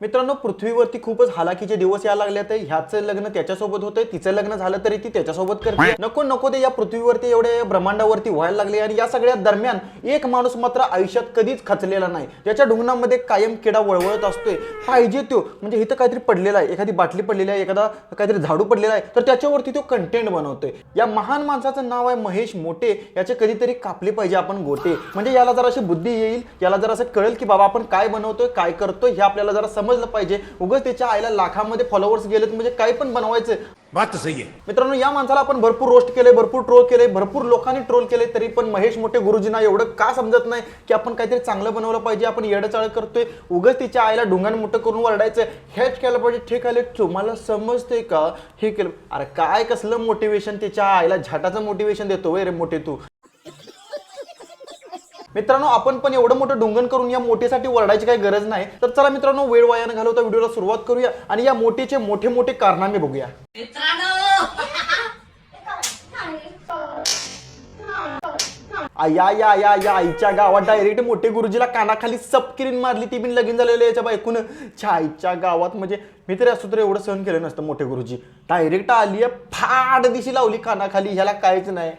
मित्रांनो, पृथ्वीवरती खूपच हालाकीचे दिवस यायला लागले आहेत. ह्याचं लग्न त्याच्यासोबत होतंय, तिचं लग्न झालं तरी ती त्याच्यासोबत करते. नको नको ते या पृथ्वीवरती एवढे ब्रह्मांडावरती व्हायला लागले. आणि या सगळ्या दरम्यान एक माणूस मात्र आयुष्यात कधीच खचलेला नाही, ज्याच्या ढुंगणामध्ये कायम किडा वळवळत असतोय. पाहिजे तो म्हणजे इथं काहीतरी पडलेला आहे, एखादी बाटली पडलेली आहे, एखादा काहीतरी झाडू पडलेला आहे, तर त्याच्यावरती तो कंटेंट बनवतोय. या महान माणसाचं नाव आहे महेश मोटे. याचे कधीतरी कापले पाहिजे आपण गोटे, म्हणजे याला जरा अशी बुद्धी येईल, याला जरा असं कळेल की बाबा आपण काय बनवतोय, काय करतोय, हे आपल्याला जरा समजलं पाहिजे. उगाच त्याच्या आईला लाखामध्ये फॉलोअर्स गेलेत म्हणजे काही पण बनवायचं. बात सही आहे. मित्रांनो, या माणसाला आपण भरपूर रोस्ट केले, भरपूर ट्रोल केले, भरपूर लोकांनी ट्रोल केले, तरी पण महेश मोटे गुरुजींना एवढं का समजत नाही की आपण काहीतरी चांगलं बनवलं पाहिजे. आपण येडचाळ करतोय, उगाच तिच्या आईला ढुंगान मोठं करून वरडायचं, हेच केलं पाहिजे, ठीक आहे तुम्हाला समजते का हे केलं. अरे काय कसलं मोटिवेशन, त्याच्या आईला झाटाचं मोटिवेशन देतो रे मोठे तू. मित्रांनो, आपण पण एवढं मोठं ढुंगण करून या मोठेसाठी वरडायची काही गरज नाही. तर चला मित्रांनो, वेळ वाया न घालवता व्हिडिओला सुरुवात करूया आणि या मोठेचे मोठे मोठे कारनामे बघूया. या या या या आईच्या गावात डायरेक्ट मोठे गुरुजीला कानाखाली सबकिरीन मारली, ती बिन लगीन झालेलं याच्या बायकून. आईच्या गावात म्हणजे मी तरी असतो तर एवढं सहन केलं नसतं. मोठे गुरुजी डायरेक्ट आली, फाड दिशी लावली कानाखाली, ह्याला काहीच नाही.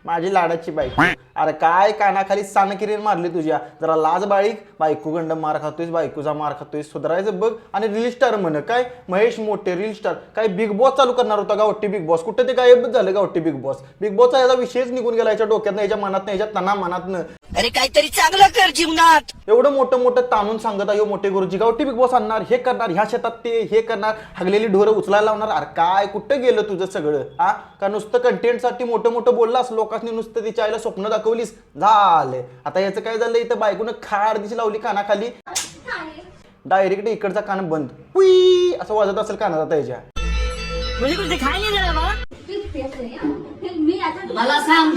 माझी लाडाची बायको. अरे काय कानाखाली सानकिरीन मारली तुझ्या, जरा लाज बाळीक. बायको गंड मार खातोयस, बायकोचा मार खातोयस, सुधारायचं बघ. आणि रील स्टार म्हण काय महेश मोठे रील स्टार, काय बिग बॉस चालू करणार होता गावठी बिग बॉस, कुठे ते गायबच झालं गावठी बिग बॉस. बिग बॉसचा याचा विषयच निघून गेला याच्या डोक्यातनं, याच्या मनातनं, याच्या तना मनातनं. अरे काहीतरी चांगलं कर जीवनात. एवढं मोठं मोठं ताणून सांगत आहे मोठे गुरुजी, गावठी बिग बॉस आणणार, हे करणार, ह्या शेतात ते हे करणार, हगलेली ढोरं उचलायला लावणार. अरे काय कुठं गेलं तुझं सगळं हा? का नुसतं कंटेंटसाठी मोठं मोठं बोललास, लोकांनी नुसतं तिच्या आईला स्वप्न दाखवलीस, झाले. आता याचं काय झालं, इथं बायकोनं खाड दिशी लावली कानाखाली, डायरेक्ट इकडचा कान बंद, पुई असं वाजत असेल कानाचा त्याच्या. मुझे कुछ दिखाई नहीं दे रहा बाबा. मला सांग,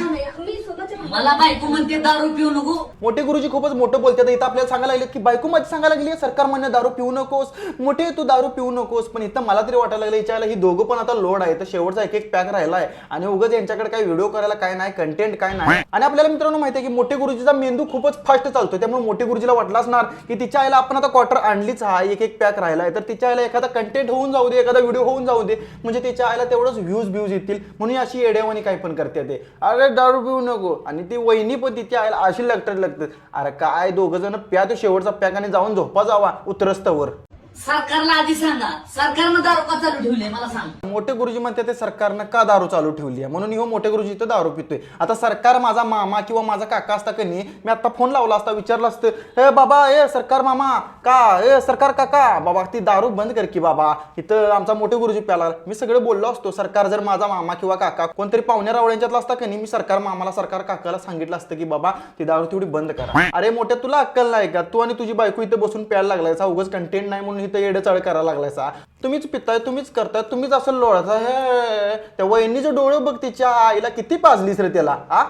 मला बायको म्हणते दारू पिऊ नको. मोठे गुरुजी खूपच मोठं बोलतात. इथं आपल्याला सांगायला लागले की बायको माझी सांगायला लागली सरकार म्हणणे दारू पिऊ नकोस, मोठे तू दारू पिऊ नकोस. पण इथं मला तरी वाटायला लागलं हिच्याला ही दोघं पण आता लोड आहे, तर शेवटचा एक एक पॅक राहिला आहे. आणि उगाच यांच्याकडे काय व्हिडिओ करायला काय नाही, कंटेंट काय नाही. आणि आपल्याला मित्रांनो माहिती आहे की मोठे गुरुजीचा मेंदू खूपच फास्ट चालतो, त्यामुळे मोठे गुरुजीला वाटलं असणार की तिच्या आईला आपण आता क्वार्टर आणलीच, हा एक एक पॅक राहिलाय, तर तिच्या आईला एखादा कंटेंट होऊन जाऊ दे, एखादा व्हिडिओ होऊन जाऊ दे, म्हणजे तिच्या आईला तेवढंच व्ह्यूज येतील म्हणून अशी येड्यावानी काय पण करते ते. अरे दारू पिऊ नको. आणि ती वहिनी पण तिच्या आईला अशी लागतात. अरे काय दोघं जण प्या तो शेवटचा पॅक आणि जाऊन झोपा जावा उतरस्तवर. सरकारला आधी सांगा, सरकारनं दारू का चालू ठेवले मला सांग. मोठे गुरुजी म्हणते ते सरकारनं का दारू चालू ठेवली आहे म्हणून. हो मोठे गुरुजी तर दारू पितोय. आता सरकार माझा मामा किंवा माझा काका असता की नाही, मी आता फोन लावला असता, विचारलं असतं, हे बाबा ए सरकार मामा का, ए सरकार काका बाबा ती दारू बंद कर की बाबा, इथं आमचा मोठे गुरुजी प्याला. मी सगळं बोललो असतो. सरकार जर माझा मामा किंवा काका कोणतरी पाहुण्या रावळ्यांच्यातला असता की नाही, मी सरकार मामाला सरकार काकाला सांगितलं असतं की बाबा ती दारू तेवढी बंद करा. अरे मोठ्या तुला अक्कल नाही का, तू आणि तुझी बायको इथं बसून प्यायला लागलायचा, उगाच कंटेंट नाही म्हणून इथं येडचाळ करायला लागलायचा. तुम्हीच पिताय, तुम्हीच करताय, तुम्हीच असं लोळायचा. हे त्या वहिनीचे डोळे बघ, तिच्या आईला किती पाजलीस रे त्याला आ.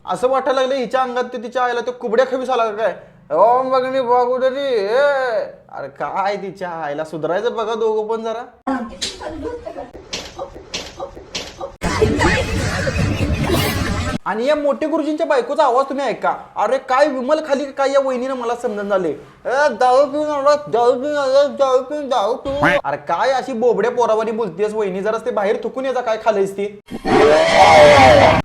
असं वाटायला लागलं हिच्या अंगात ते तिच्या आईला ते कुबड्या खवीस आला काय. ओ बघणी बघू तरी. अरे काय तिच्या आईला सुधारायचं बघा दोघं पण जरा. आणि या मोठे गुरुजींच्या बायकोचा आवाज तुम्ही ऐका. अरे काय विमल खाली काय या वहिनीनं मला समजून झाले. दारू पिऊन दारू पिऊन दारू पिऊन दारू पिऊन. अरे काय अशी बोबड्या पोरावानी बोलतेस वहिनी, जरा ते बाहेर थुकून याचा काय खाल्लंयस ती.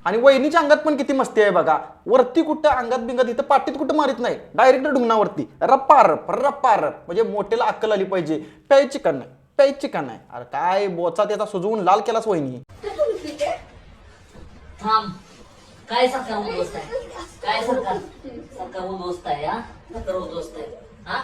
आणि वहिनीच्या अंगात पण किती मस्ती आहे बघा. वरती कुठं अंगात बिंगात, इथं पाटीत कुठं मारित नाही, डायरेक्ट ढुंगणावरती रप्पारप रप्पारप. म्हणजे मोठ्याला अक्कल आली पाहिजे. प्यायची का नाही, प्यायची का नाही. अरे काय बोचा त्याचा सुजवून लाल केलास वहिनी. थांब, काय सरकार उद्ध्वस्त आहे, काय सरकार उद्ध्वस्त आहे, हा सरकार उद्ध्वस्त आहे, हा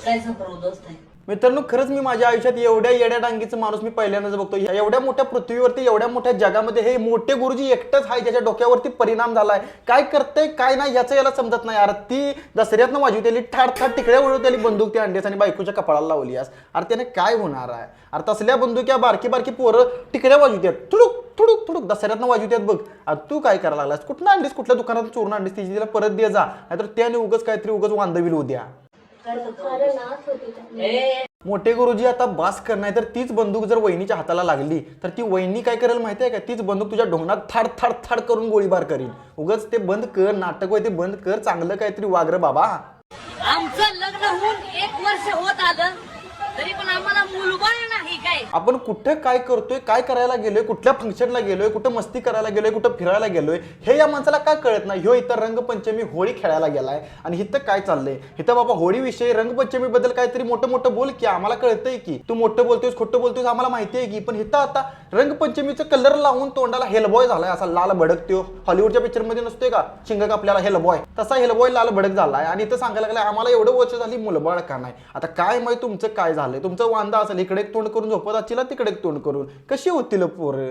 काय सरकार उद्ध्वस्त आहे. मित्रांनो, खरंच मी माझ्या आयुष्यात एवढ्या येड्या डांगीचं माणूस मी पहिल्यांदाच बघतो. एवढ्या मोठ्या पृथ्वीवरती, एवढ्या मोठ्या जगामध्ये हे मोठे गुरुजी एकटंच आहे ज्याच्या डोक्यावरती परिणाम झालाय. काय करतंय काय नाही याचं याला समजत नाही. अरे ती दसऱ्यातनं वाजवतेली, ठाड ठाड टिकड्या उडवतेली बंदूक ती अंड्यास आणि बायकोच्या कपाळाला लावली आज. अरे त्याने काय होणार आहे. अरे तसल्या बंदुक्या बारकी बारकी पोरं टिकड्या वाजवतात, थुडुक थुडुक थुडुक दसऱ्यातनं वाजवतात बघ. अरे तू काय करायला लागलास, कुठनं आणलीस, कुठल्या दुकानात चोरून आणलीस, तिची तिला परत दे जा, नाहीतर त्याने उगाच काहीतरी उगाच वांदविल उद्या. मोठे गुरुजी आता बास कर, नाही तर तीच बंदूक जर वहिनीच्या हाताला लागली तर ती वहिनी काय करेल माहितीये का, तीच बंदूक तुझ्या ढोंगणात थाड थाड थाड करून गोळीबार करील. उगाच ते बंद कर, नाटक होय ते बंद कर, चांगलं काहीतरी वागर बाबा. आमचं लग्न होऊन 1 वर्ष होत आलं तरी पण आम्हाला मुलबाळ नाही काय. आपण कुठे काय करतोय, काय करायला गेलोय, कुठल्या फंक्शनला गेलोय, कुठं मस्ती करायला गेलोय, कुठं फिरायला गेलोय, हे या माणसाला काय कळत नाही. ह्यो इथं रंगपंचमी होळी खेळायला गेलाय आणि इथं काय चाललंय. इथं बाबा होळीविषयी रंगपंचमी बद्दल काहीतरी मोठं मोठं बोल की, आम्हाला कळतंय की तू मोठं बोलतोयस खोटं बोलतोयस आम्हाला माहिती आहे की. पण इथं आता रंगपंचमीचं कलर लावून तोंडाला हेलबॉय झालाय, असा लाल भडक. त्यो हॉलिवूडच्या पिक्चर मध्ये नसतोय का शिंगक आपल्याला हेलबॉय, तसा हेलबॉय लाल भडक झालाय. आणि इथं सांगायला लागलाय आम्हाला एवढं वर्ष झाली मुलबाळ का नाही. आता काय माहिती तुमचं काय झालंय, तुमचं वांदा असेल इकडे एक तोंड करून झोपत आचीला तिकडे एक तोंड करून, कशी होतील पोरं.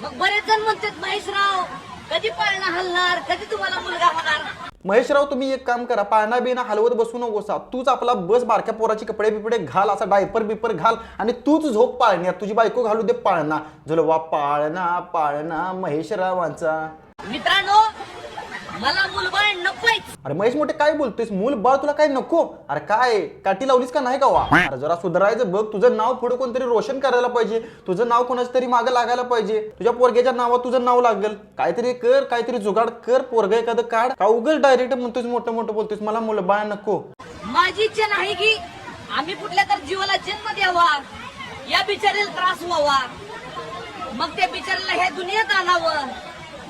मग बरेच जण म्हणतात महेशराव कधी पाळणा हलणार, कधी तुम्हाला मुलगा होणार. महेशराव तुम्ही एक काम करा, पाळणा बिना हलवत बसू नकोसा. तूच आपला बस बारक्या पोराची कपडे बिपडे घाल, असा डायपर बिपर घाल आणि तूच झोप पाळण्यात. तुझी बायको घालू दे पाळणा. झुलवा पाळणा पाळणा महेशरावांचा. मित्रांनो मला मुलबाळ नकोय. अरे महेश मोठे काय बोलतोयस, मूल बाळ तुला काय नको. अरे काय काठी लावलीस का नाही का वा. अरे जरा सुधारायचं बघ, तुझं नाव पुढे कोणतरी रोशन करायला पाहिजे, तुझं नाव कोणाच तरी मागं लागायला पाहिजे. तुझ्या पोरग्याच्या नावात तुझं नाव लागेल. काहीतरी कर, काहीतरी जुगाड कर, पोरग एखादं काढ. का उगल डायरेक्ट म्हणतोयस मोठं मोठं बोलतोयस मला मुलं बाळ नको. माझी इच्छा नाही की आम्ही कुठल्या तर जीवाला जन्म द्यावा, या बिचारीला त्रास व्हावा, मग त्या बिचारीला ह्या दुनियेत आणावं,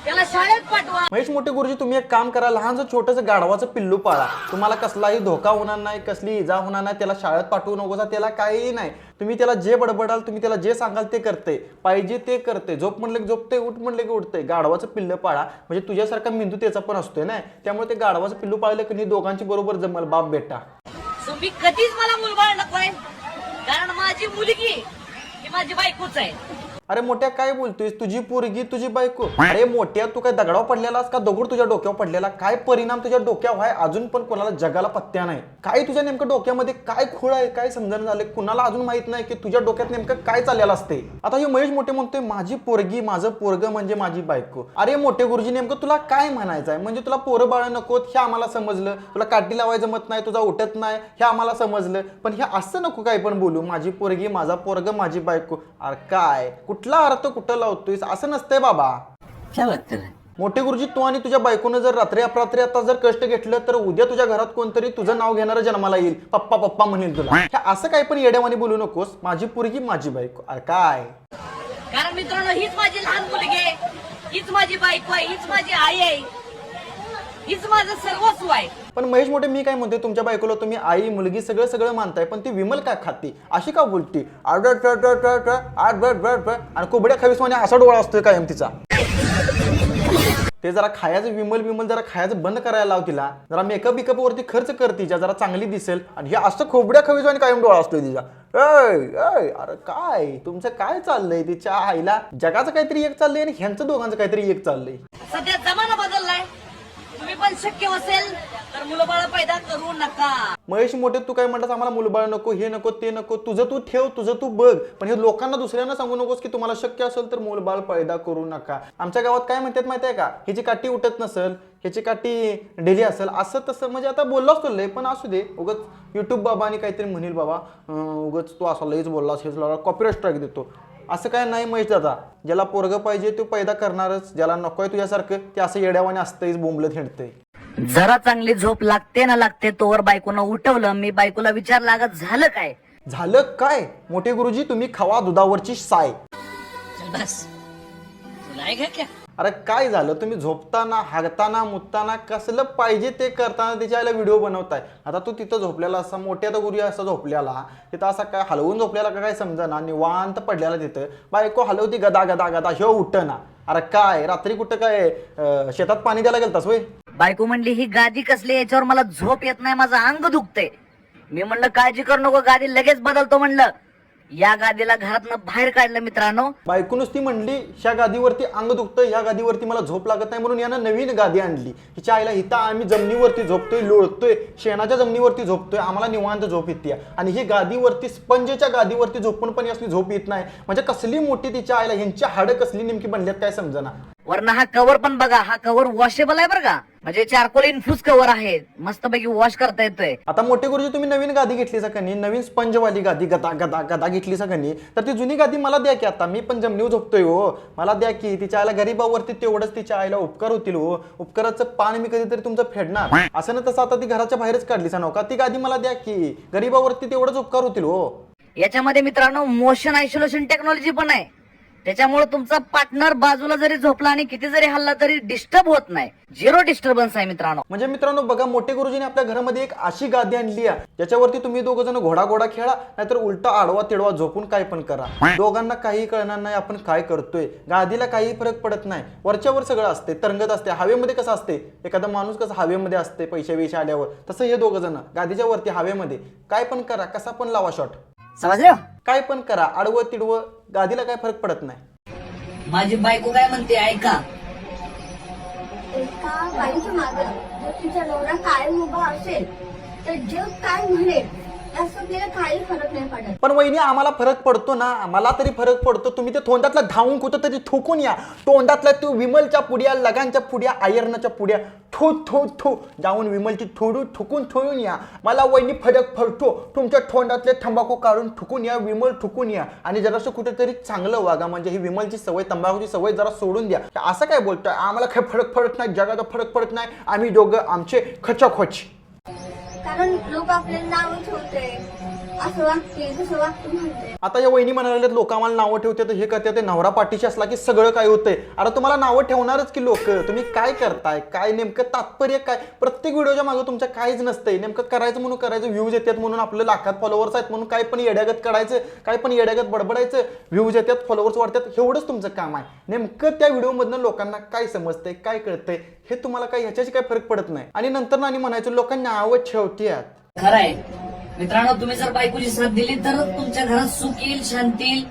त्याला शाळेत पाठवा. महेश मोठे गुरुजी तुम्ही एक काम करा, लहानसं छोटंसं गाढवाचं पिल्लू पाळा. तुम्हाला कसलाही धोका होणार नाही, कसली इजा होणार नाही. त्याला शाळेत पाठवू नकोसा, त्याला काही नाही. तुम्ही त्याला जे बडबडाल, तुम्ही त्याला जे सांगाल ते करते, पाहिजे ते करते. झोप म्हणलं की झोपते, उठ म्हणलं की उठते. गाढवाचं पिल्लं पाळा, म्हणजे तुझ्यासारखा मेंदू त्याचा पण असतोय ना, त्यामुळे ते गाढवाचं पिल्लू पाळलं की दोघांची बरोबर जमल बाप बेटा. तुम्ही कधीच मला मुलबाळ नकोय, कारण माझी मुलगी ही माझी बायकोच आहे. अरे मोठ्या काय बोलतोयस, तुझी पोरगी तुझी बायको. अरे मोठ्या तू काय दगडावर पडलेलास का दगड तुझ्या डोक्यावर पडलेला. काय परिणाम तुझ्या डोक्यावर आहे अजून पण कोणाला जगाला पत्त्या नाही. काय तुझ्या नेमकं डोक्यामध्ये काय खूळ आहे, काय समजणं झालं. कुणाला अजून माहित नाही की तुझ्या डोक्यात नेमकं काय चाललेलं असते. आता हे महेश मोठे म्हणतोय माझी पोरगी माझं पोरग म्हणजे माझी बायको. अरे मोठे गुरुजी नेमकं तुला काय म्हणायचं आहे. म्हणजे तुला पोरं बाळ नकोत हे आम्हाला समजलं, तुला काठी लावायचं जमत नाही, तुझा उठत नाही हे आम्हाला समजलं, पण हे असं नको काय पण बोलू माझी पोरगी माझा पोरग माझी बायको. अरे काय कुठला अर्थ कुठं लावतोयस, असं नसतंय बाबा. मोठे गुरुजी तू आणि तुझ्या बायकोनं जर रात्री अपरात्री आता जर कष्ट घेतलं तर उद्या तुझ्या घरात कोणतरी तुझं नाव घेणारं जन्माला येईल, पप्पा पप्पा म्हणेल तुला. हे असं काय पण येड्यावानी बोलू नकोस, माझी पोरगी माझी बायको. अरे काय, कारण मित्रांनो हीच माझी लहान मुलगी आहे, हीच माझी बायको आहे, हीच माझी आई आहे, हीच माझं सर्वस्व आहे. पण महेश मोठे मी काय म्हणते, तुमच्या बायकोला तुम्ही आई मुलगी सगळं सगळं मानताय, पण ती विमल काय खाते, अशी का बोलती. आणि कोबड्या खावीस असा डोळा असतोय कायम तिचा. ते जरा खायचं विमल जरा खायचं बंद करायला लाव तिला. जरा मेकअप बिकअप वरती खर्च कर तिच्या, जरा चांगली दिसेल. आणि हे असं खोबड्या खावीस आणि कायम डोळा असतोय तिचा. अरे काय तुमचं काय चाललंय तिच्या आईला. जगाचं काहीतरी एक चाललंय आणि ह्यांचं दोघांचं काहीतरी एक चाललंय. सध्या जमाना बदललाय, तुम्ही पण शक्य असेल तर मुलबाळ पैदा करू नका. महेश मोठे तू काय म्हणतात आम्हाला मुलबाळ नको, हे नको ते नको, तुझं तू ठेव, तुझं तू बघ, पण हे लोकांना दुसऱ्यांना सांगू नकोस की तुम्हाला शक्य असेल तर मुलबाळ पैदा करू नका. आमच्या गावात काय म्हणतात माहिती आहे का, ह्याची काठी उठत नसेल, ह्याची काठी ढिली असेल, असं तसं. म्हणजे आता बोललो असतो लय, पण असू दे. उगाच युट्यूब बाबानी काहीतरी म्हणेल बाबा उगाच तू असं लयच बोललास, हेच कॉपीराइट स्ट्राईक देतो. असं काय नाही महेश दादा, ज्याला पोरग पाहिजे तो पैदा करणारच, ज्याला नकोय तुझ्यासारखं ते असं येड्यावाने असतंय, बोंबलत हिंडतंय. जरा चांगली झोप लागते ना लागते तोवर बायकोनं उठवलं. मी बायकोला विचार लागत झालं काय. झालं काय मोठे गुरुजी, तुम्ही खावा दुधावरची साय. बस तुला घ्या क्या. अरे काय झालं, तुम्ही झोपताना हागताना मुतताना कसलं पाहिजे ते करताना तिच्या आईला व्हिडिओ बनवताय. आता तू तिथं झोपलेला असा मोठ्या तर गुरुजी असा झोपलेला तिथं, असा काय हलवून झोपलेला का काय समजा, निवांत पडलेला तिथं. बायको हलवती गदा गदा गदा, ह्यो उठना. अरे काय रात्री कुठं काय शेतात पाणी द्यायला गेलतास वय. बायको म्हणली ही गादी कसली, याच्यावर मला झोप येत नाही, माझं अंग दुखतंय. मी म्हणलं काळजी करू नको, गादी लगेच बदलतो म्हणलं. या गादीला घरातनं बाहेर काढलं मित्रांनो. बायको नुसती म्हणली ह्या गादीवरती अंग दुखतं, ह्या गादीवरती मला झोप लागत नाही, म्हणून यानं नवीन गादी आणली. हिच्या आईला हिता आम्ही जमिनीवरती झोपतोय, लोळतोय, शेणाच्या जमिनीवरती झोपतोय, आम्हाला निवांत झोप येते. आणि ही गादीवरती स्पंजच्या गादीवरती झोपून पण असली झोप येत नाही. म्हणजे कसली मोठी तिच्या आईला, ह्यांची हाडं कसली नेमकी बनल्यात काय समजना. वरनं हा कव्हर पण बघा, हा कव्हर वॉशेबल आहे बरं का, म्हणजे चारकोल इन्फ्यूज कव्हर आहे, मस्तपैकी वॉश करता येतोय. आता मोठे गुरुजी तुम्ही नवीन गादी घेतली सकाळी, नवीन स्पंजवाली गादी गदा गदा गदा घेतली सकाळी, तर ती जुनी गादी मला द्या की. आता मी पण जमिनीवर झोपतोय हो, मला द्या की. तिच्या आईला गरीबावरती तेवढंच तिच्या आईला उपकार होतील हो. उपकाराचं पान मी कधीतरी तुमचं फेडणार. असं ना तसं आता ती घराच्या बाहेरच काढलीच नव्हता, ती गादी मला द्या की. गरीबावरती तेवढंच उपकार होतील हो. याच्यामध्ये मित्रांनो मोशन आयसोलेशन टेक्नॉलॉजी पण आहे, त्याच्यामुळे तुमचा पार्टनर बाजूला जरी झोपला आणि किती जरी हल्ला तरी डिस्टर्ब होत नाही, झिरो डिस्टर्बन्स आहे मित्रांनो. म्हणजे मित्रांनो बघा, मोठे गुरुजीने आपल्या घरामध्ये एक अशी गादी आणली आहे ज्याच्यावरती तुम्ही दोघ जण घोडा घोडा खेळा, नाहीतर उलटा आडवा तिडवा झोपून काय पण करा. दोघांना काही कळणार नाही आपण काय करतोय. गादीला काही फरक पडत नाही, वरच्यावर सगळं असते, तरंगत असते. हवेमध्ये कसं असते, एखादा माणूस कसं हवेमध्ये असते पैसे वेश आल्यावर, तसं हे दोघ जण गादीच्या वरती हवेमध्ये काय पण करा, कसा पण लावा शॉट, समजलं? काय पण करा, आडवं तिडवं, गादीला काय फरक पडत नाही. माझी बायको काय म्हणते ऐका. एका बाईच्या मागे जर तिचा नवरा कायम उभा असेल तर जग काय म्हणेल याचा आपल्याला काही फरक नाही पडत. पण वहिनी आम्हाला फरक पडतो ना, मला तरी फरक पडतो. तुम्ही ते तोंडातला धावून कुठं तरी थुकून या. तोंडातल्या तू विमलच्या पुड्या, लगांच्या पुड्या, आयर्नाच्या पुड्या थू थू थू जाऊन विमलची थोडू ठुकून ठेवून या. मला वहिनी फरक पडतो. तुमच्या तोंडातले तंबाखू काढून ठुकून या, विमल ठुकून या आणि जरासं कुठेतरी चांगलं वागा. म्हणजे ही विमलची सवय, तंबाखूची सवय जरा सोडून द्या. असं काय बोलतोय, आम्हाला काही फरक पडत नाही, जगाचा फरक पडत नाही, आम्ही दोघं आमचे खचाखच. कारण लोक आपल्याला नाव ठेवते, असं वागते तसं वागते म्हणते. आता या वहिनी म्हणाले लोक आम्हाला नावं ठेवते, तर हे करते ते नवरा पाठीशी असला की सगळं काय होतंय. अरे तुम्हाला नावं ठेवणारच की लोक. तुम्ही काय करताय, काय नेमकं तात्पर्य काय. प्रत्येक व्हिडिओच्या मागे तुमच्या काहीच नसतंय. नेमकं करायचं म्हणून करायचं, व्ह्यूज येतात म्हणून, आपलं लाखात फॉलोअर्स आहेत म्हणून काय पण येड्यागत करायचं, काय पण येड्यागत बडबडायचं, व्ह्यूज येतात, फॉलोअर्स वाढतात, एवढंच तुमचं काम आहे. नेमकं त्या व्हिडिओमधनं लोकांना काय समजतंय, काय कळतंय, हे तुम्हाला काय ह्याच्याशी काय फरक पडत नाही. आणि नंतर ना म्हणायचं लोकांना नावं ठेवतात. खरंय मित्रांनो, तुम्ही जर बायकोची साथ दिली तर तुमच्या घरात सुख येईल, शांती येईल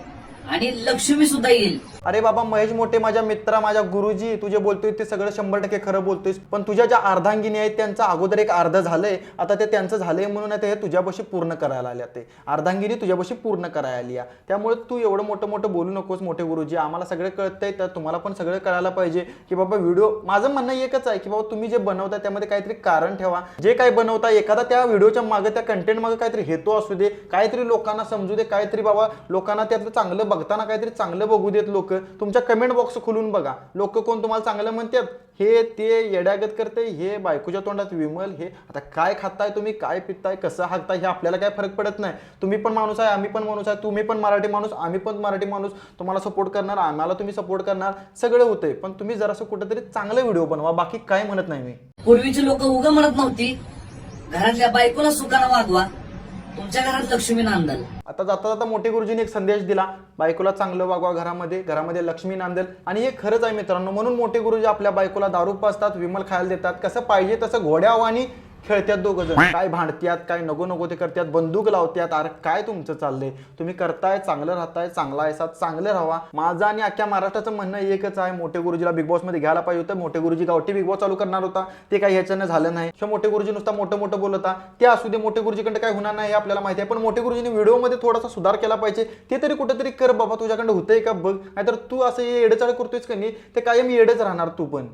आणि लक्ष्मी सुद्धा येईल. अरे बाबा महेश मोठे, माझ्या मित्रा, माझ्या गुरुजी, तुझे बोलतोय ते सगळं 100% खरं बोलतोयस. पण तुझ्या ज्या अर्धांगिनी आहेत त्यांचं अगोदर एक अर्ध झालंय, आता ते त्यांचं झालंय म्हणून आता हे तुझ्यापाशी पूर्ण करायला आल्या. ते अर्धांगिनी तुझ्यापाशी पूर्ण करायला आली. त्यामुळे तू एवढं मोठं मोठं बोलू नकोस मोठे गुरुजी. आम्हाला सगळं कळतंय, तर तुम्हाला पण सगळं कळायला पाहिजे की बाबा व्हिडिओ. माझं म्हणणं एकच आहे की बाबा तुम्ही जे बनवता त्यामध्ये काहीतरी कारण ठेवा. जे काही बनवता एखादा त्या व्हिडिओच्या मागे, त्या कंटेंट मागे काहीतरी हेतू असू दे, काहीतरी लोकांना समजू दे, काहीतरी बाबा लोकांना त्यातलं चांगलं बघताना काहीतरी चांगलं बघू देत. लोक तुमच्या कमेंट बॉक्स खोलून बघा, लोक कोण तुम्हाला चांगलं म्हणतात, हे ते येड्यागत करते, हे बायकोच्या तोंडात विमल, हे आता काय खाताय तुम्ही, काय पिताय, कसं हाकताय, हे आपल्याला काय फरक पडत नाही. तुम्ही पण माणूस आहे, आम्ही पण माणूस आहे, तुम्ही पण मराठी माणूस, आम्ही पण मराठी माणूस. तुम्हाला सपोर्ट करणार, आम्हाला तुम्ही सपोर्ट करणार, सगळं होतंय. पण तुम्ही जरासं कुठेतरी चांगलं व्हिडिओ बनवा, बाकी काय म्हणत नाही मी. पूर्वीची लोक उगा म्हणत नव्हती, घरातल्या बायकोला सुखानं वागवा, तुमच्या घरात लक्ष्मी नांदल. आता जाता जाता मोठे गुरुजींनी एक संदेश दिला, बायकोला चांगलं वागवा, घरामध्ये घरामध्ये लक्ष्मी नांदेल. आणि हे खरंच आहे मित्रांनो. म्हणून मोठे गुरुजी आपल्या बायकोला दारू पाजतात, विमल खायला देतात, कसं पाहिजे तसं घोड्यावानी खेळतात दोघं जण. काय भांडत्यात, काय नको नको ते करतात, बंदूक लावत्यात. अरे काय तुमचं चाललंय, तुम्ही करताय, चांगलं राहताय, चांगला आहे चांगलं राहा. माझं आणि अख्ख्या महाराष्ट्राचं म्हणणं एकच आहे, मोठे गुरुजीला बिग बॉस मध्ये घ्यायला पाहिजे होतं. मोठे गुरुजी गावठी बिग बॉस चालू करणार होता, ते काही ह्याच्यानं झालं नाही. मोठे गुरुजी नुसता मोठं मोठं बोलता, ते असू दे, मोठे गुरुजीकडे काय होणार नाही हे आपल्याला माहिती आहे. पण मोठे गुरुजीने व्हिडिओमध्ये थोडासा सुधार केला पाहिजे. ते तरी कुठेतरी कर बाबा, तुझ्याकडे होतंय का बघ, नाहीतर तू असं येडचाळ करतोयस का नाही, ते कायम येडच राहणार तू पण.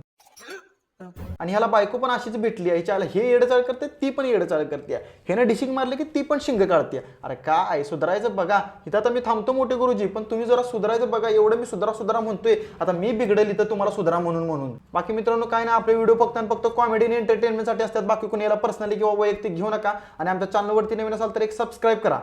आणि ह्याला बायको पण अशीच भेटली आहे, ह्याला हे येडचाळ करते, ती पण येडचाळ करते, ह्यानं डिशिंग मारले की ती पण शिंग काढते. अरे काय सुधारायचं बघा. इथं आता मी थांबतो मोठे गुरुजी, पण तुम्ही जरा सुधारायचं बघा. एवढं मी सुधारा म्हणतोय, आता मी बिघडेल इथं तुम्हाला सुधारा म्हणून. बाकी मित्रांनो काय नाही, आपले व्हिडिओ फक्त आणि फक्त कॉमेडी आणि एंटरटेनमेंटसाठी असतात. बाकी कोणी याला पर्सनली किंवा वैयक्तिक घेऊ नका. आणि आमच्या चॅनलवरती नवीन असाल तर एक सबस्क्राईब करा.